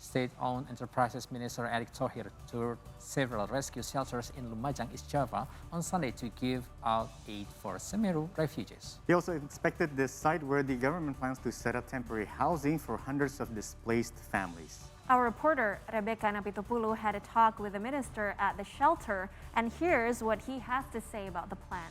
State-owned Enterprises Minister Erick Thohir toured several rescue shelters in Lumajang, East Java on Sunday to give out aid for Semeru refugees. He also inspected the site where the government plans to set up temporary housing for hundreds of displaced families. Our reporter, Rebecca Napitopulu, had a talk with the minister at the shelter, and here's what he has to say about the plan.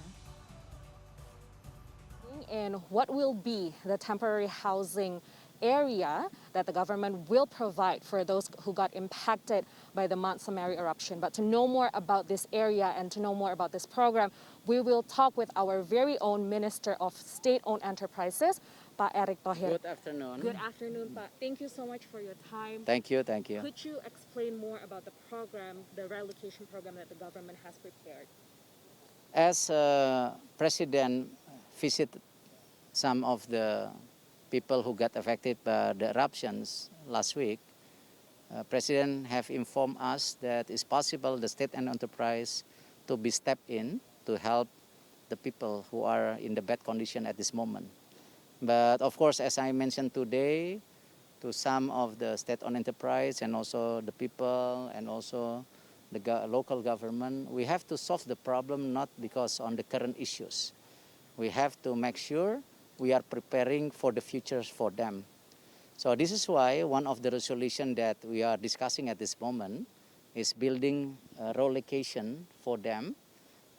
And what will be the temporary housing area that the government will provide for those who got impacted by the Mount Semeru eruption. But to know more about this area and to know more about this program, we will talk with our very own Minister of State-Owned Enterprises, Pak Erick Thohir. Good afternoon. Good afternoon, Pak. Thank you so much for your time. Thank you, thank you. Could you explain more about the program, the relocation program that the government has prepared? As President visited some of the people who got affected by the eruptions last week, President have informed us that it's possible the state and enterprise to be stepped in to help the people who are in the bad condition at this moment. But of course, as I mentioned today, to some of the state-owned enterprise and also the people and also the local government, we have to solve the problem not because on the current issues. We have to make sure we are preparing for the futures for them. So this is why one of the resolutions that we are discussing at this moment is building a relocation for them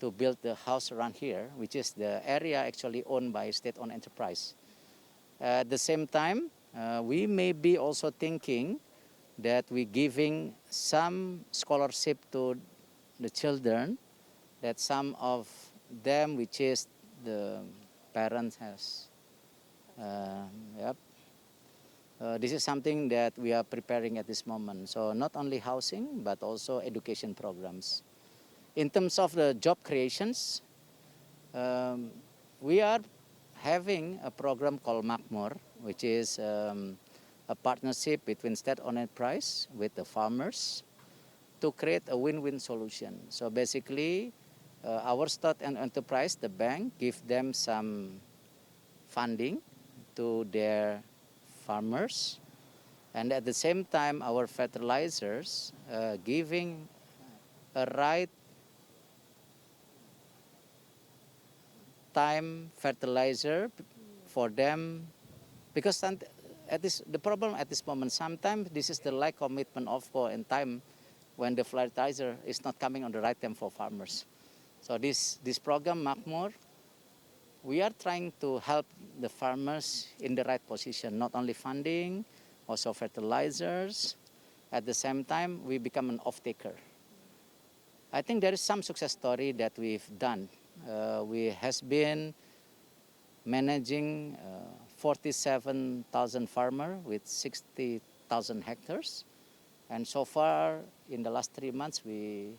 to build the house around here, which is the area actually owned by state-owned enterprise. At the same time, we may be also thinking that we're giving some scholarship to the children, that some of them, which is the parents has. This is something that we are preparing at this moment. So not only housing, but also education programs. In terms of the job creations, we are having a program called Makmur, which is a partnership between state-owned enterprise with the farmers to create a win-win solution. So basically, our state-owned enterprise, the bank, give them some funding to their farmers, and at the same time our fertilizers giving a right time fertilizer for them, because the problem at this moment, sometimes this is the lack commitment of in time when the fertilizer is not coming on the right time for farmers. So this program Makmur, we are trying to help the farmers in the right position, not only funding, also fertilizers. At the same time, we become an off-taker. I think there is some success story that we've done. We has been managing 47,000 farmers with 60,000 hectares. And so far, in the last 3 months, we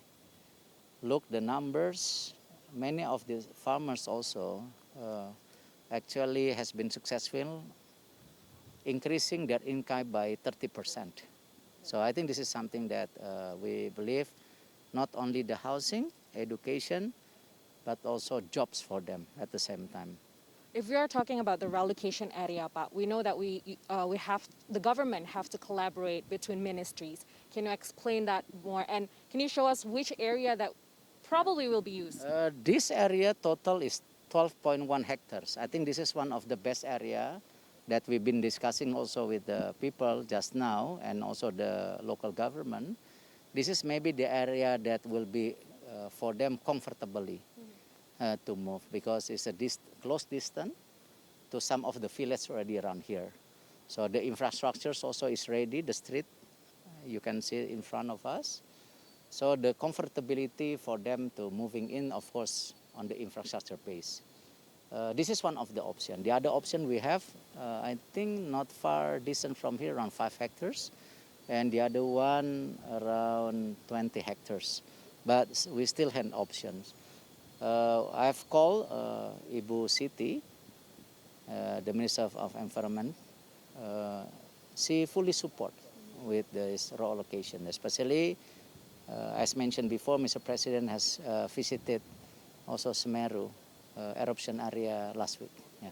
looked the numbers. Many of the farmers also actually has been successful increasing their income by 30%. So I think this is something that we believe not only the housing, education, but also jobs for them at the same time. If we are talking about the relocation area, Pak, we know that the government have to collaborate between ministries. Can you explain that more? And can you show us which area that probably will be used? This area total is 12.1 hectares. I think this is one of the best area that we've been discussing also with the people just now and also the local government. This is maybe the area that will be for them comfortably to move, because it's a close distance to some of the villages already around here. So the infrastructure also is ready, the street, you can see in front of us. So the comfortability for them to moving in, of course, on the infrastructure base. This is one of the options. The other option we have, I think not far distant from here, around 5 hectares. And the other one around 20 hectares. But we still have options. I've called Ibu Siti, the Minister of Environment. She fully support with this reallocation, especially as mentioned before, Mr. President has visited also Semeru eruption area last week. Yeah.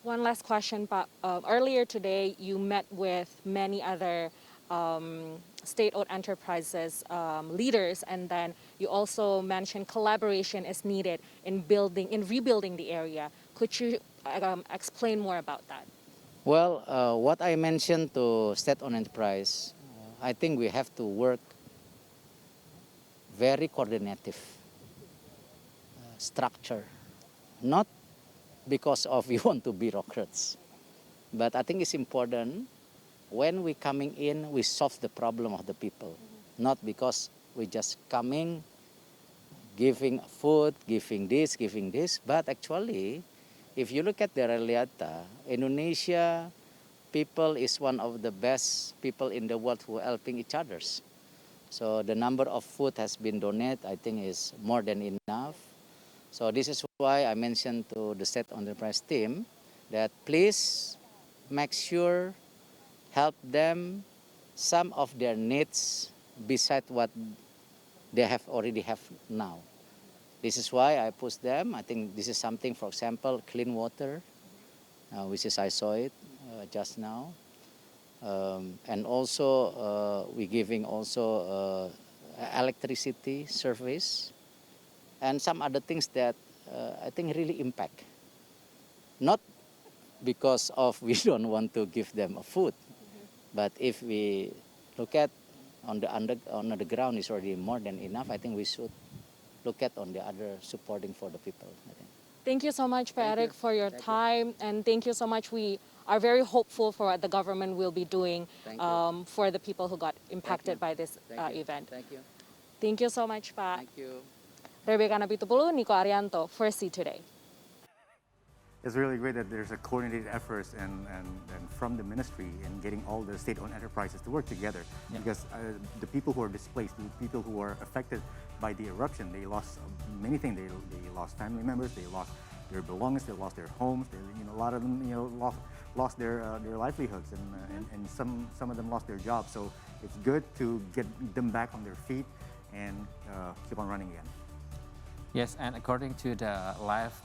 One last question, Pak. Earlier today, you met with many other state-owned enterprises leaders, and then you also mentioned collaboration is needed in rebuilding the area. Could you explain more about that? Well, what I mentioned to state-owned enterprise, I think we have to work very coordinative structure, not because of we want to be bureaucrats, but I think it's important when we coming in, we solve the problem of the people, not because we just coming, giving food, giving this, but actually, if you look at the realita, Indonesia people is one of the best people in the world who are helping each others. So the number of food has been donated, I think, is more than enough. So this is why I mentioned to the state enterprise team that please make sure help them some of their needs beside what they already have now. This is why I push them. I think this is something, for example, clean water, which is I saw it just now. And also we giving also electricity service and some other things that I think really impact. Not because of we don't want to give them a food, but if we look at on the ground is already more than enough. I think we should look at on the other supporting for the people. I think. Thank you so much, Erick, for your time, and thank you so much. We are very hopeful for what the government will be doing for the people who got impacted by this event. Thank you. Thank you so much, Pak. Thank you. Rebecca Napitupulu, Nico Arianto for See Today. It's really great that there's a coordinated efforts and from the ministry in getting all the state-owned enterprises to work together. Yeah. Because the people who are displaced, the people who are affected by the eruption, they lost many things. They lost family members, they lost their belongings, they lost their homes. They, a lot of them lost their livelihoods, and some of them lost their jobs. So it's good to get them back on their feet and keep on running again. Yes, and according to the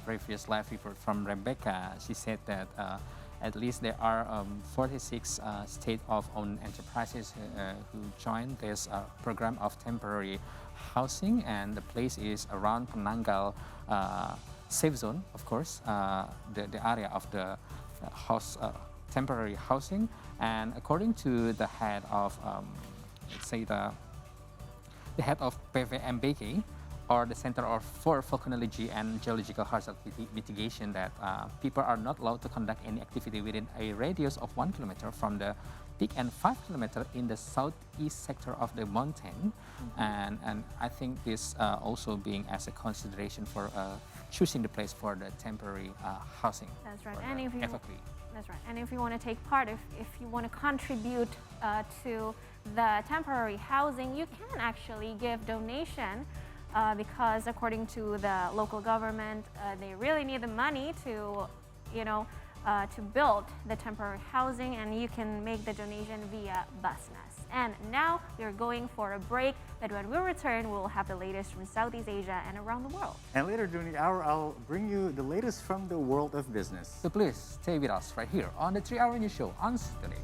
previous live report from Rebecca, she said that at least there are 46 state-owned enterprises who joined this program of temporary housing, and the place is around Penanggal safe zone, of course, the area of the temporary housing. And according to the head of, let's say the head of PVMBG, or the Center for Volcanology and Geological Hazard Mitigation, that people are not allowed to conduct any activity within a radius of 1 kilometer from the peak and 5 kilometers in the southeast sector of the mountain. And I think this also being as a consideration for choosing the place for the temporary housing. That's right. And if That's right. And if you want to take part, if you want to contribute to the temporary housing, you can actually give donation. Because according to the local government, they really need the money to, to build the temporary housing, and you can make the donation via Basnas. And now we're going for a break, but when we return, we'll have the latest from Southeast Asia and around the world. And later during the hour, I'll bring you the latest from the world of business. So please stay with us right here on the 3 Hour News Show on Saturday.